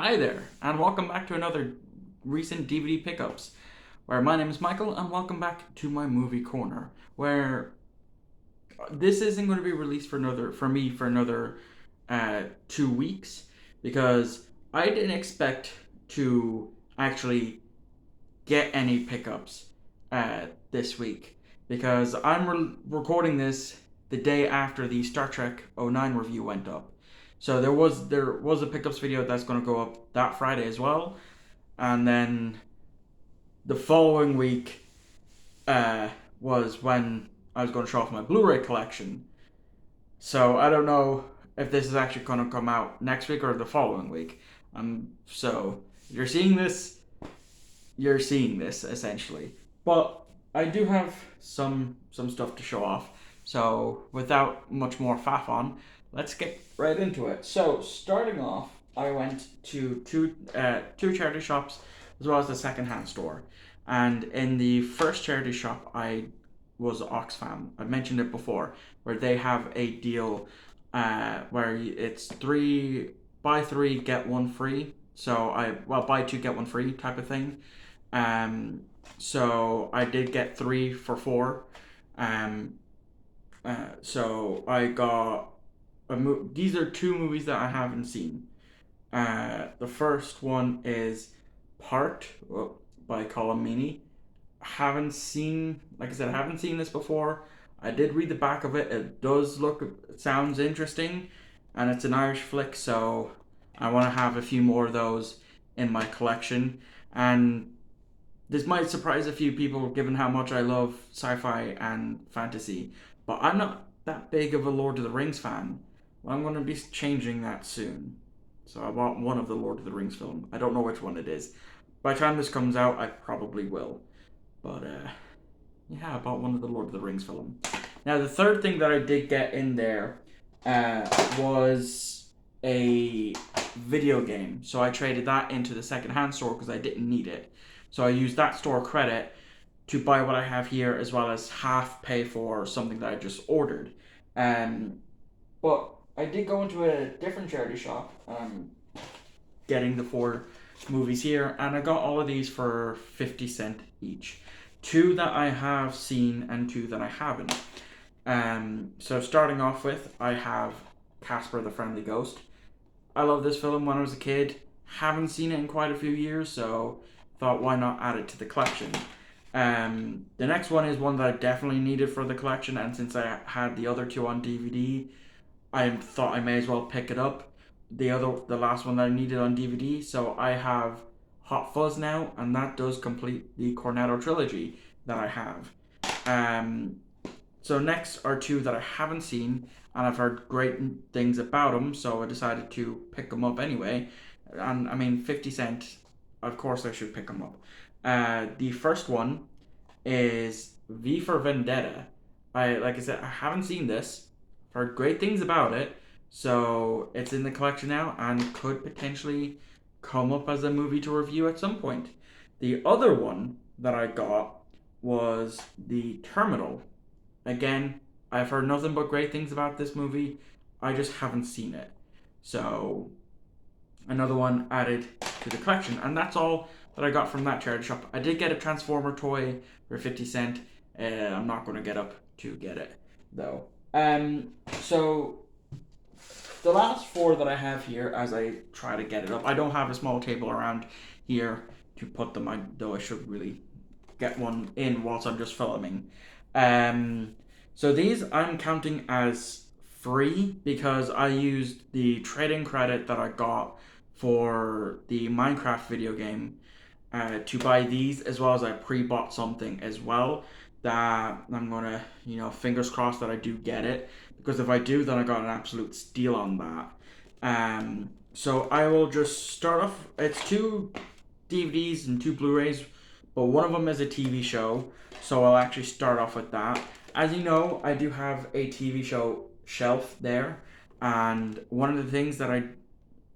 Hi there, and welcome back to another recent DVD pickups, where my name is Michael, and welcome back to my movie corner, where this isn't going to be released for another 2 weeks, because I didn't expect to actually get any pickups this week, because I'm recording this the day after the Star Trek '09 review went up. So there was a pickups video that's going to go up that Friday as well, and then the following week was when I was going to show off my Blu-ray collection. So I don't know if this is actually going to come out next week or the following week. So you're seeing this essentially. But I do have some stuff to show off. So without much more faff on, let's get right into it. So starting off, I went to two charity shops as well as the secondhand store. And in the first charity shop, I was Oxfam. I mentioned it before, where they have a deal where it's buy three get one free. So buy two get one free type of thing. So I did get 3 for 4. So I got these are two movies that I haven't seen. The first one is Part by Colomini. Like I said, I haven't seen this before. I did read the back of it. It sounds interesting, and it's an Irish flick, so I want to have a few more of those in my collection. And this might surprise a few people given how much I love sci-fi and fantasy, but I'm not that big of a Lord of the Rings fan. Well, I'm going to be changing that soon. So I bought one of the Lord of the Rings film. I don't know which one it is. By the time this comes out, I probably will. But yeah, I bought one of the Lord of the Rings film. Now, the third thing that I did get in there was a video game. So I traded that into the secondhand store because I didn't need it. So I used that store credit to buy what I have here, as well as half pay for something that I just ordered. But I did go into a different charity shop, getting the 4 movies here, and I got all of these for 50 cents each. 2 that I have seen and 2 that I haven't. So starting off with, I have Casper the Friendly Ghost. I love this film when I was a kid. Haven't seen it in quite a few years, so thought why not add it to the collection. The next one is one that I definitely needed for the collection, and since I had the other 2 on DVD, I thought I may as well pick it up. The last one that I needed on DVD, so I have Hot Fuzz now, and that does complete the Cornetto trilogy that I have. So next are 2 that I haven't seen, and I've heard great things about them, so I decided to pick them up anyway. And I mean, 50 cents, of course I should pick them up. The first one is V for Vendetta. Like I said, I haven't seen this. I've heard great things about it, so it's in the collection now and could potentially come up as a movie to review at some point. The other one that I got was The Terminal. Again, I've heard nothing but great things about this movie. I just haven't seen it. So another one added to the collection, and that's all that I got from that charity shop. I did get a Transformer toy for 50 cents. I'm not going to get up to get it, though. So the last 4 that I have here, as I try to get it up, I don't have a small table around here to put them on, though I should really get one in whilst I'm just filming. So these I'm counting as free because I used the trading credit that I got for the Minecraft video game to buy these, as well as I pre-bought something as well that I'm gonna, fingers crossed that I do get it, because if I do, then I got an absolute steal on that. So I will just start off. It's 2 DVDs and 2 Blu-rays, but one of them is a TV show, so I'll actually start off with that. As you know, I do have a TV show shelf there, and one of the things that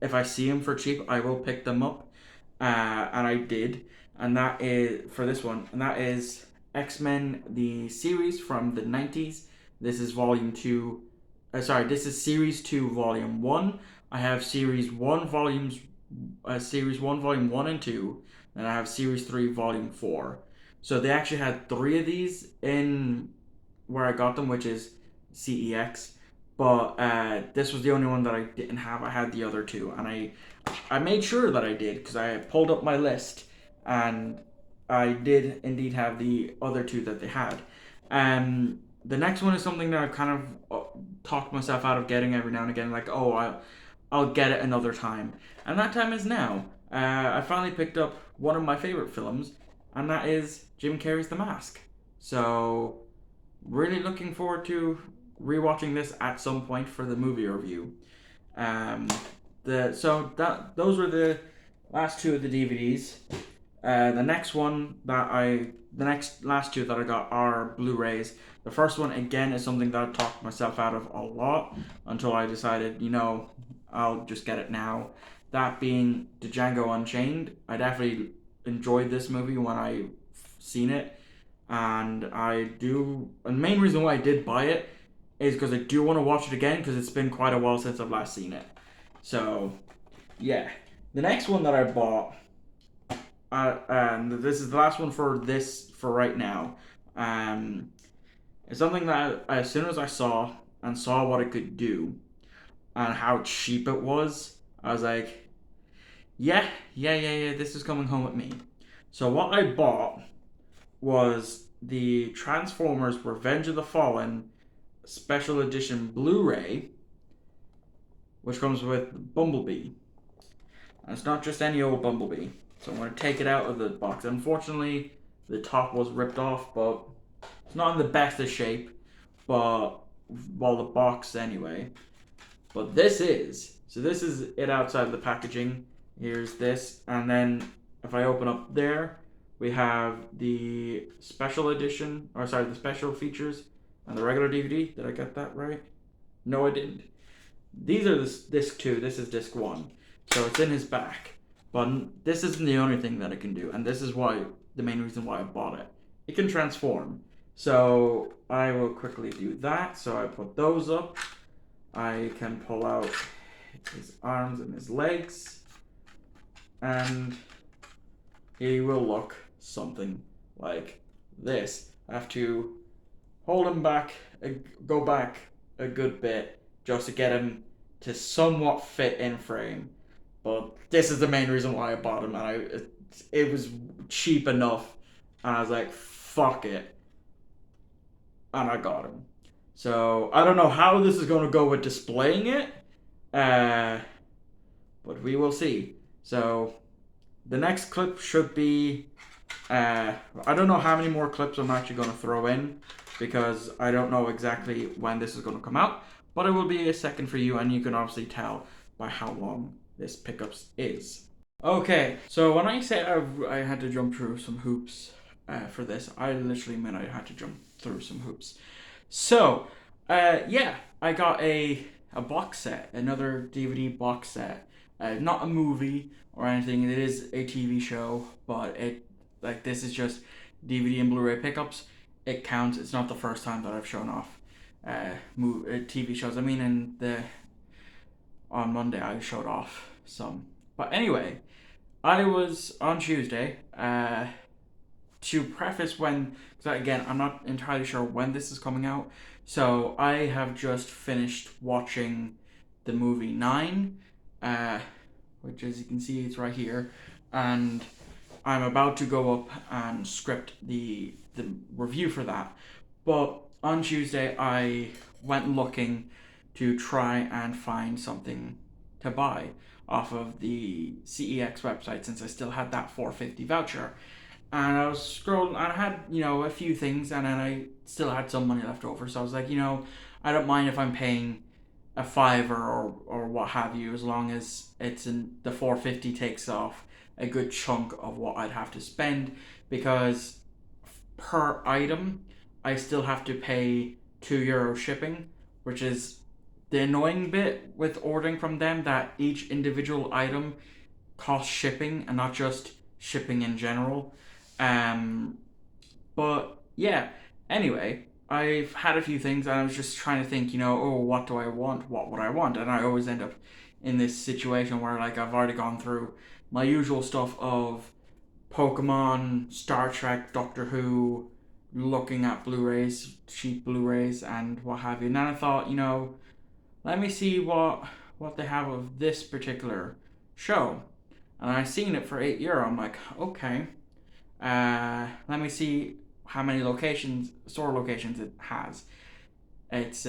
if I see them for cheap, I will pick them up, and I did, and that is for this one, and that is X-Men, the series from the 90s. This is volume 2. This is series 2, volume 1. I have series 1, volumes Series 1, Volume 1 and 2, and I have Series 3, Volume 4. So they actually had three of these in where I got them, which is CEX. But this was the only one that I didn't have. I had the other two, and I made sure that I did because I pulled up my list, and I did indeed have the other two that they had. The next one is something that I've kind of talked myself out of getting every now and again. Like, oh, I'll get it another time, and that time is now. I finally picked up one of my favorite films, and that is Jim Carrey's The Mask. So, really looking forward to rewatching this at some point for the movie review. Um, those were the last two of the DVDs. The next last two that I got are Blu-rays. The first one again is something that I talked myself out of a lot until I decided, I'll just get it now. That being the Django Unchained. I definitely enjoyed this movie when I seen it, and the main reason why I did buy it is because I do want to watch it again because it's been quite a while since I've last seen it. So, yeah. The next one that I bought, and this is the last one for right now. It's something that as soon as I saw what it could do and how cheap it was, I was like, yeah, this is coming home with me. So what I bought was the Transformers Revenge of the Fallen Special Edition Blu-ray, which comes with Bumblebee. And it's not just any old Bumblebee. So I'm going to take it out of the box. Unfortunately, the top was ripped off, but it's not in the best of shape. But, well, the box anyway. But this is. So this is it outside the packaging. Here's this. And then if I open up there, we have the special edition, the special features and the regular DVD. Did I get that right? No, I didn't. These are disc 2. This is disc 1. So it's in his back. But this isn't the only thing that it can do. And this is the main reason why I bought it. It can transform. So I will quickly do that. So I put those up. I can pull out his arms and his legs. And he will look something like this. I have to hold him back, go back a good bit just to get him to somewhat fit in frame. But this is the main reason why I bought him, and it was cheap enough, and I was like, fuck it, and I got him. So I don't know how this is going to go with displaying it, but we will see. So the next clip should be, I don't know how many more clips I'm actually going to throw in, because I don't know exactly when this is going to come out, but it will be a second for you, and you can obviously tell by how long this pickups is. Okay, so when I say I had to jump through some hoops for this, I literally meant I had to jump through some hoops. So, yeah, I got a box set, another DVD box set. Not a movie or anything, it is a TV show, but this is just DVD and Blu-ray pickups. It counts. It's not the first time that I've shown off TV shows. I mean, on Monday I showed off some. But anyway, I was on Tuesday, to preface because again, I'm not entirely sure when this is coming out. So I have just finished watching the movie 9, which as you can see, it's right here. And I'm about to go up and script the review for that. But on Tuesday, I went looking to try and find something to buy off of the CEX website, since I still had that $4.50 voucher. And I was scrolling, and I had, a few things, and then I still had some money left over. So I was like, I don't mind if I'm paying a $5 or what have you, as long as the $4.50 takes off a good chunk of what I'd have to spend, because per item, I still have to pay €2 shipping, which is the annoying bit with ordering from them, that each individual item costs shipping and not just shipping in general. But yeah, anyway, I've had a few things and I was just trying to think, what do I want? What would I want? And I always end up in this situation where like I've already gone through my usual stuff of Pokemon, Star Trek, Doctor Who, looking at Blu-rays, cheap Blu-rays, and what have you. And then I thought, let me see what they have of this particular show, and I seen it for €8. I'm like, okay, let me see how many store locations it has. It's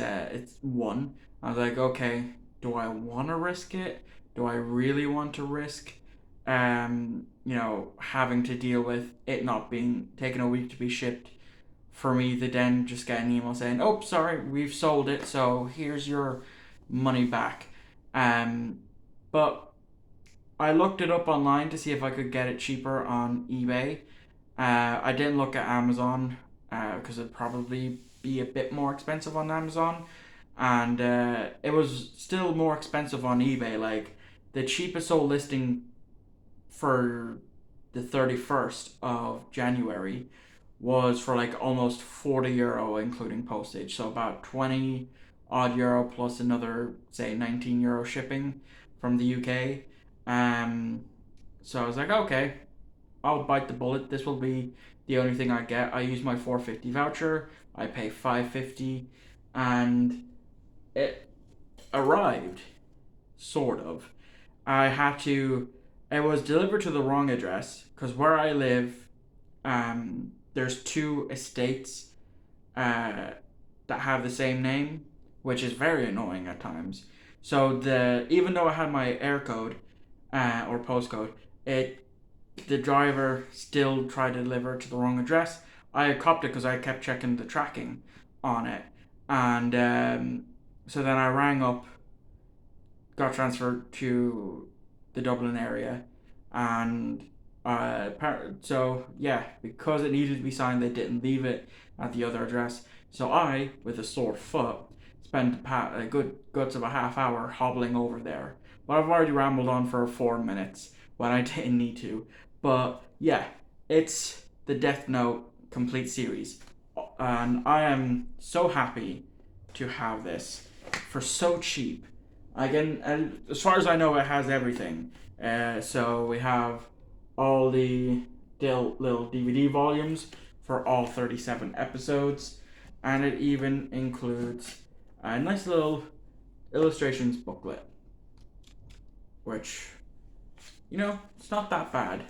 one. I was like, okay, do I want to risk it? Do I really want to risk, having to deal with it not being taking a week to be shipped, for me to then just get an email saying, "Oh, sorry, we've sold it, so here's your money back." But I looked it up online to see if I could get it cheaper on eBay. I didn't look at Amazon because it'd probably be a bit more expensive on Amazon, and it was still more expensive on eBay. Like the cheapest sold listing for the 31st of January was for like almost €40 including postage, so about 20 odd euro plus another say €19 shipping from the UK. So I was like, okay, I'll bite the bullet. This will be the only thing I get. I use my 450 voucher. I pay 550, and it arrived, sort of. I had to. It was delivered to the wrong address because where I live, there's two estates that have the same name, which is very annoying at times. So even though I had my air code or postcode, the driver still tried to deliver to the wrong address. I copped it because I kept checking the tracking on it, and so then I rang up, got transferred to the Dublin area, and so yeah, because it needed to be signed, they didn't leave it at the other address. So I, with a sore foot, spent a good guts of a half hour hobbling over there. But I've already rambled on for 4 minutes when I didn't need to. But yeah, it's the Death Note complete series, and I am so happy to have this for so cheap. Again, and as far as I know, it has everything. So we have all the little DVD volumes for all 37 episodes, and it even includes a nice little illustrations booklet, which, it's not that bad.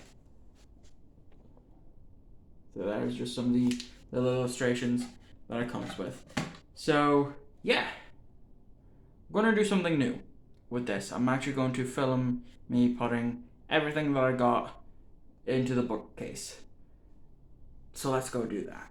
So there's just some of the little illustrations that it comes with. So yeah, I'm going to do something new with this. I'm actually going to film me putting everything that I got into the bookcase. So let's go do that.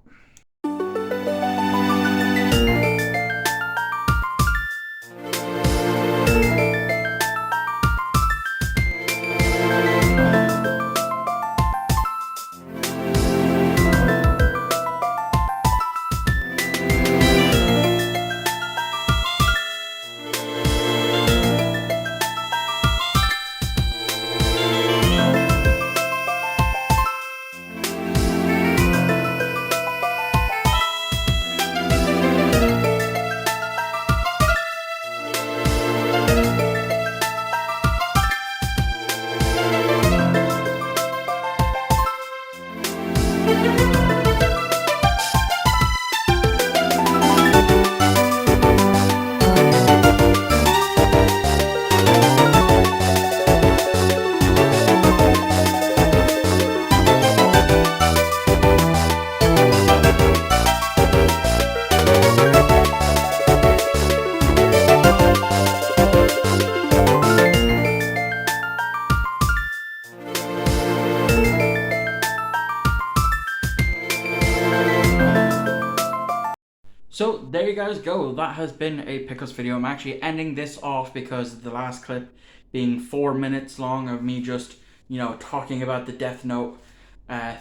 So there you guys go. That has been a Pickles video. I'm actually ending this off because the last clip being 4 minutes long of me just, talking about the Death Note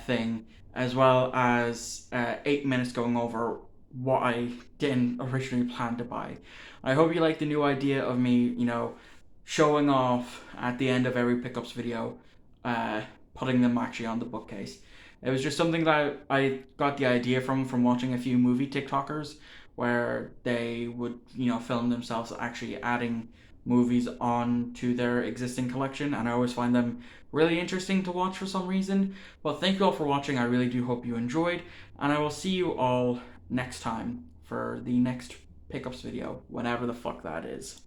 thing, as well as 8 minutes going over what I didn't originally plan to buy. I hope you like the new idea of me, showing off at the end of every pickups video, putting them actually on the bookcase. It was just something that I got the idea from watching a few movie TikTokers where they would, film themselves actually adding movies onto their existing collection, and I always find them really interesting to watch for some reason. But thank you all for watching. I really do hope you enjoyed, and I will see you all next time for the next pickups video, whenever the fuck that is.